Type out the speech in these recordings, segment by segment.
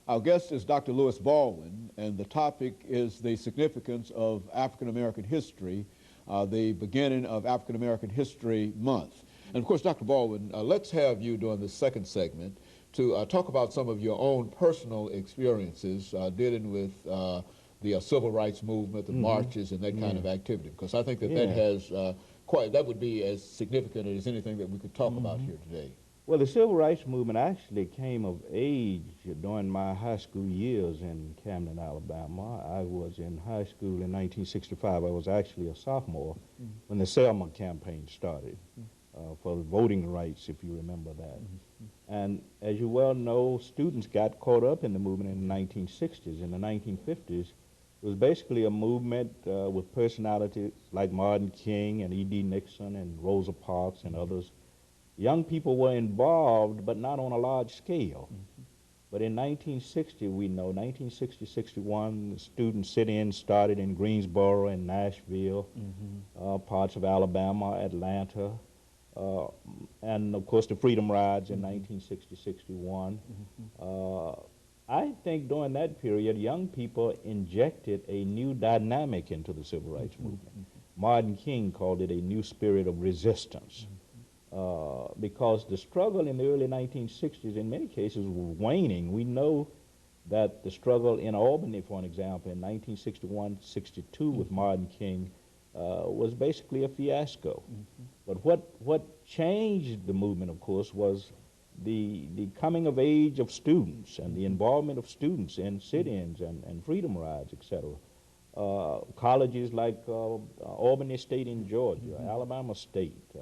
Our guest is Dr. Lewis Baldwin, and the topic is the significance of African American history, the beginning of African American History Month. And of course, Dr. Baldwin, let's have you during the second segment to talk about some of your own personal experiences dealing with the civil rights movement, the marches, and that kind of activity, because I think that that has that would be as significant as anything that we could talk about here today. Well, the civil rights movement actually came of age during my high school years in Camden, Alabama. I was in high school in 1965. I was actually a sophomore when the Selma campaign started for voting rights, if you remember that. And as you well know, students got caught up in the movement in the 1960s. In the 1950s, it was basically a movement with personalities like Martin King and E.D. Nixon and Rosa Parks and others. Young people were involved, but not on a large scale. But in 1960, we know, 1960-61, the student sit-ins started in Greensboro and Nashville, parts of Alabama, Atlanta, and of course the Freedom Rides in 1960-61. I think during that period, young people injected a new dynamic into the civil rights movement. Martin King called it a new spirit of resistance. Because the struggle in the early 1960s in many cases was waning. We know that the struggle in Albany, for an example, in 1961-62 with Martin King was basically a fiasco. But what changed the movement, of course, was the coming of age of students and the involvement of students in sit-ins and freedom rides, etc. Colleges like Albany State in Georgia, Alabama State,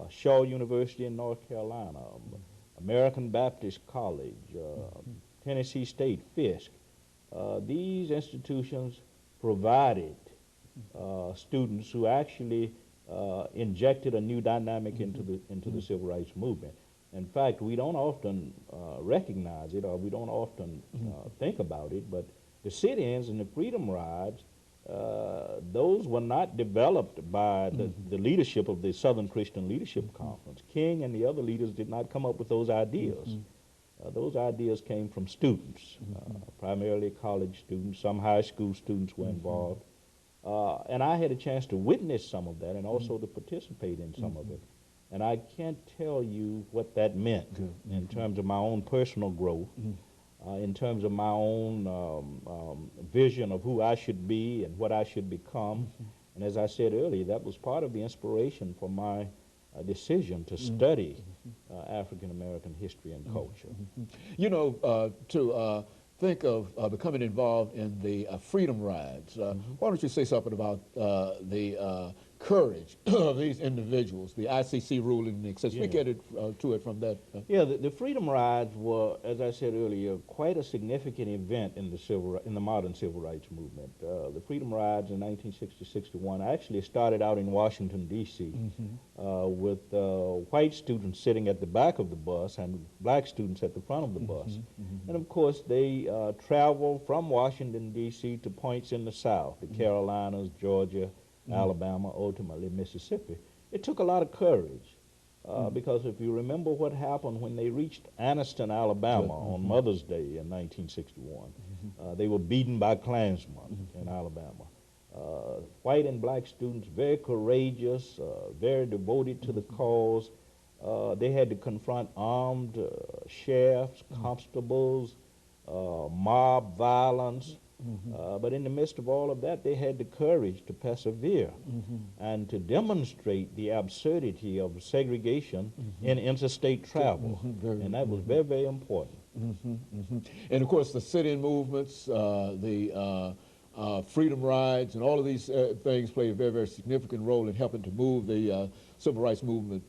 Shaw University in North Carolina, American Baptist College, Tennessee State, Fisk. These institutions provided students who actually injected a new dynamic into the civil rights movement. In fact, we don't often recognize it, or we don't often think about it, but the sit-ins and the freedom rides, those were not developed by the leadership of the Southern Christian Leadership Conference. King and the other leaders did not come up with those ideas. Those ideas came from students, primarily college students. Some high school students were involved. And I had a chance to witness some of that and also to participate in some of it. And I can't tell you what that meant in terms of my own personal growth. In terms of my own vision of who I should be and what I should become. And as I said earlier, that was part of the inspiration for my decision to study African American history and culture. You know, to think of becoming involved in the freedom rides, why don't you say something about the courage of these individuals, the ICC ruling, etc. We get to it from that. Yeah, the freedom rides were, as I said earlier, quite a significant event in the modern civil rights movement. The freedom rides in 1960-61 actually started out in Washington, D.C. With white students sitting at the back of the bus and black students at the front of the bus. And of course, they traveled from Washington, D.C. to points in the South, the Carolinas, Georgia, Alabama, ultimately Mississippi. It took a lot of courage because if you remember what happened when they reached Anniston, Alabama on Mother's Day in 1961, they were beaten by Klansmen in Alabama. White and black students, very courageous, very devoted to the cause. They had to confront armed sheriffs, constables, mob violence. But in the midst of all of that, they had the courage to persevere and to demonstrate the absurdity of segregation in interstate travel. And that was very, very important. And of course, the sit-in movements, the freedom rides, and all of these things play a very, very significant role in helping to move the civil rights movement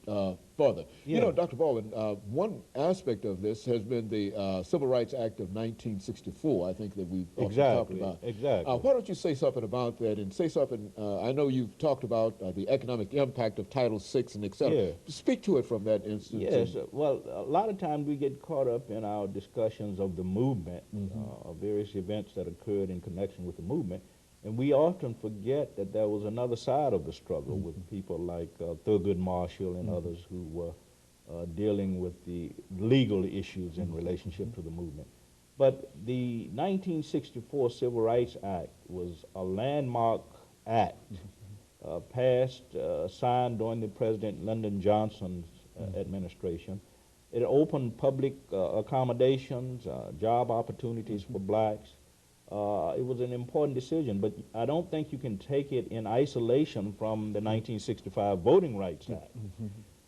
further. You know, Dr. Baldwin, one aspect of this has been the Civil Rights Act of 1964, I think that we've often talked about. Exactly. Why don't you say something about that and say something, I know you've talked about the economic impact of Title VI and et cetera. Speak to it from that instance. Yes, well, a lot of times we get caught up in our discussions of the movement, of various events that occurred in connection with the movement, and we often forget that there was another side of the struggle with people like Thurgood Marshall and others who were dealing with the legal issues in relationship to the movement. But the 1964 Civil Rights Act was a landmark act passed, signed during the President Lyndon Johnson's administration. It opened public accommodations, job opportunities for blacks. It was an important decision, but I don't think you can take it in isolation from the 1965 Voting Rights Act.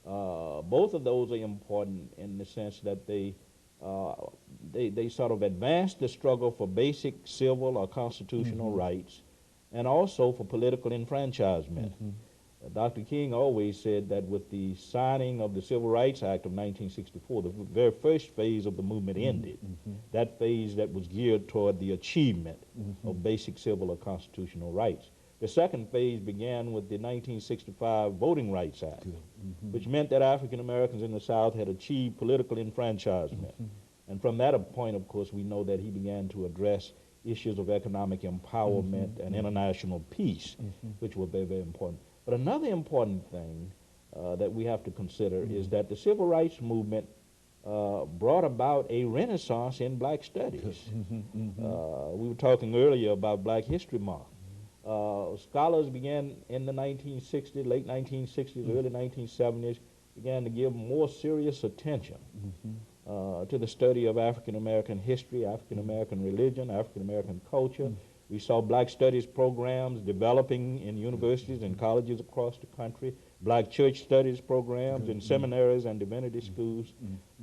Both of those are important in the sense that they sort of advanced the struggle for basic civil or constitutional rights and also for political enfranchisement. Dr. King always said that with the signing of the Civil Rights Act of 1964, the very first phase of the movement ended. That phase that was geared toward the achievement of basic civil or constitutional rights. The second phase began with the 1965 Voting Rights Act, which meant that African Americans in the South had achieved political enfranchisement. And from that point, of course, we know that he began to address issues of economic empowerment and international peace, which were very, very important. But another important thing that we have to consider is that the Civil Rights Movement brought about a renaissance in black studies. We were talking earlier about Black History Month. Scholars began in the 1960s, late 1960s, early 1970s, began to give more serious attention to the study of African American history, African American religion, African American culture. We saw black studies programs developing in universities and colleges across the country, black church studies programs in seminaries and divinity schools.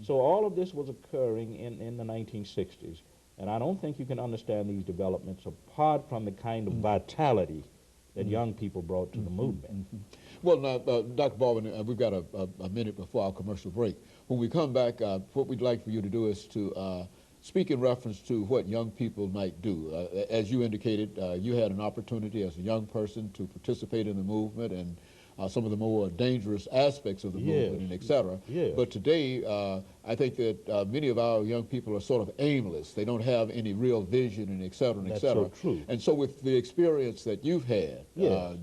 So all of this was occurring in the 1960s. And I don't think you can understand these developments apart from the kind of vitality that young people brought to the movement. Well, now, Dr. Baldwin, we've got a minute before our commercial break. When we come back, what we'd like for you to do is to speak in reference to what young people might do. As you indicated, you had an opportunity as a young person to participate in the movement and some of the more dangerous aspects of the movement and et cetera. But today, I think that many of our young people are sort of aimless. They don't have any real vision and et cetera and et cetera. That's so true. And so with the experience that you've had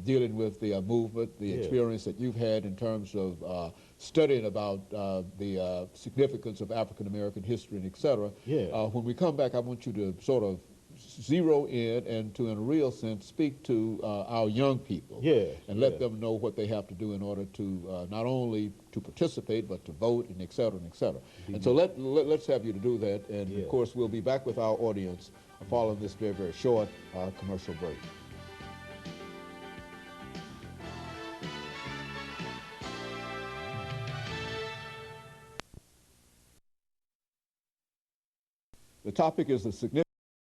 dealing with the movement, the experience that you've had in terms of studying about the significance of African American history and et cetera, when we come back, I want you to sort of zero in and to, in a real sense, speak to our young people and let them know what they have to do in order to not only to participate, but to vote and et cetera and et cetera. And so let's have you to do that. And of course, we'll be back with our audience following this very, very short commercial break. The topic is the significance